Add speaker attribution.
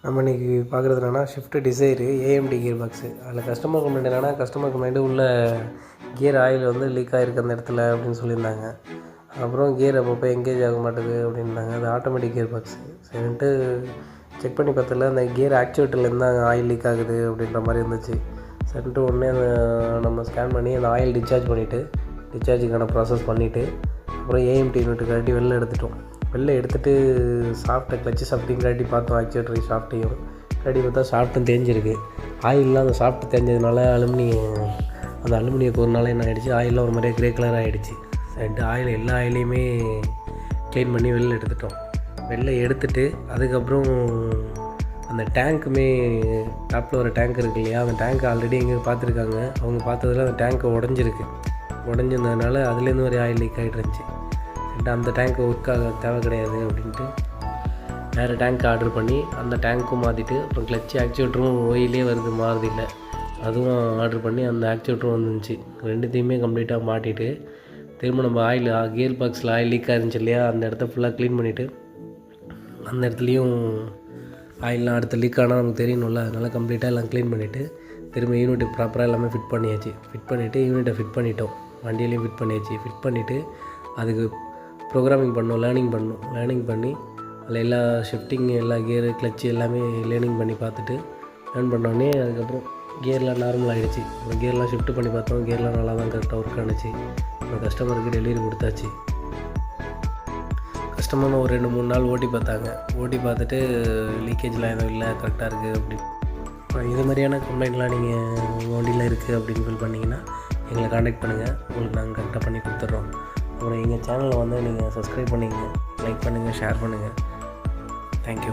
Speaker 1: நம்ம இன்றைக்கி பார்க்குறது என்னென்னா shift Dzire AMD gear box. அதில் கஸ்டமர் கம்ப்ளைண்ட் என்னென்னா கஸ்டமர் கம்ப்ளைண்ட்டு உள்ள கியர் ஆயில் வந்து லீக் ஆகிருக்கு அந்த இடத்துல அப்படின்னு சொல்லியிருந்தாங்க. அப்புறம் கியர் அப்பப்போ எங்கேஜ் ஆக மாட்டேது அப்படின்னாங்க. அது ஆட்டோமேட்டிக் கியர் பாக்ஸு. சரின்ட்டு செக் பண்ணி பார்த்ததில் அந்த கியர் ஆக்சுவேட்டர்லேருந்து தான் ஆயில் லீக் ஆகுது அப்படின்ற மாதிரி இருந்துச்சு. சரின்ட்டு உடனே அந்த நம்ம ஸ்கேன் பண்ணி அந்த ஆயில் டிஸ்சார்ஜுக்கான ப்ராசஸ் பண்ணிவிட்டு அப்புறம் ஏஎம்டி யூனிட்டு கழட்டி வெளில எடுத்துகிட்டு கிளச்சு சாஃப்ட்டையும் கழட்டி பார்த்தோம். ஆக்சுவேட்டர் சாஃப்ட்டையும் கழட்டி பார்த்தா சாஃப்ட்டும் தேஞ்சிருக்கு. ஆயிலெலாம் அந்த சாஃப்ட் தேஞ்சதுனால அந்த அலுமினிய கோர்னால என்ன ஆகிடுச்சு, ஆயிலெலாம் ஒரு மாதிரியே க்ரே கலர் ஆகிடுச்சு. சரின்ட்டு எல்லா ஆயிலையுமே க்ளீன் பண்ணி வெளில எடுத்துட்டு அதுக்கப்புறம் அந்த டேங்க்குமே டாப்பில் ஒரு டேங்க் இருக்கு இல்லையா, அந்த டேங்க் ஆல்ரெடி எங்கேயும் பார்த்துருக்காங்க. அவங்க பார்த்ததில் அந்த டேங்க்கு உடஞ்சிருந்ததுனால அதுலேருந்து ஒரு ஆயில் லீக் ஆகிட்டு இருந்துச்சு. அந்த டேங்க்கு ஒர்க்காக தேவை கிடையாது அப்படின்ட்டு வேறு டேங்க் ஆர்டர் பண்ணி அந்த டேங்க்கும் மாற்றிட்டு அப்புறம் கிளச்சு ஆக்சுவேட்டரும் ஓயிலே மாறுது இல்லை, அதுவும் ஆர்டர் பண்ணி அந்த ஆக்சுவேட்டரும் வந்துருந்துச்சு. ரெண்டுத்தையுமே கம்ப்ளீட்டாக மாட்டிட்டு திரும்ப நம்ம கியர் பாக்ஸில் ஆயில் லீக் ஆயிருந்துச்சு இல்லையா, அந்த இடத்த ஃபுல்லாக க்ளீன் பண்ணிவிட்டு அந்த இடத்துலையும் ஆயிலெலாம் அடுத்த லீக் ஆனால் நமக்கு தெரியணும்ல, அதனால் கம்ப்ளீட்டாக எல்லாம் க்ளீன் பண்ணிவிட்டு திரும்ப யூனிட்டு ப்ராப்பராக எல்லாமே ஃபிட் பண்ணிவிட்டு யூனிட்டை ஃபிட் பண்ணிட்டோம். வண்டியிலையும் ஃபிட் பண்ணிவிட்டு அதுக்கு ப்ரோக்ராமிங் லேர்னிங் பண்ணி அதில் எல்லா ஷிஃப்டிங் எல்லா கியரு கிளச்சு எல்லாமே லேர்னிங் பண்ணி பார்த்துட்டு லேர்ன் பண்ணோடனே அதுக்கப்புறம் கியர்லாம் நார்மல் ஆகிடுச்சு. அப்புறம் கியர்லாம் ஷிஃப்ட் பண்ணி பார்த்தோம், கியர்லாம் நல்லா தான் கரெக்டாக ஒர்க் ஆனிச்சு. அப்புறம் கஸ்டமருக்கு டெலிவரி கொடுத்தாச்சு. கஸ்டமரும் ஒரு 2-3 நாள் ஓட்டி பார்த்துட்டு லீக்கேஜ்லாம் எதுவும் இல்லை, கரெக்டாக இருக்குது அப்படி. அப்புறம் இது மாதிரியான கம்ப்ளைண்ட்லாம் நீங்கள் வண்டியில் இருக்குது அப்படின்னு ஃபீல் பண்ணிங்கன்னா எங்களை காண்டாக்ட் பண்ணுங்கள், உங்களுக்கு நாங்கள் கரெக்டாக பண்ணி கொடுத்துட்றோம். அப்புறம் எங்கள் சேனலை வந்து நீங்கள் சப்ஸ்கிரைப் பண்ணிங்க, லைக் பண்ணுங்கள், ஷேர் பண்ணுங்கள். தேங்க்யூ.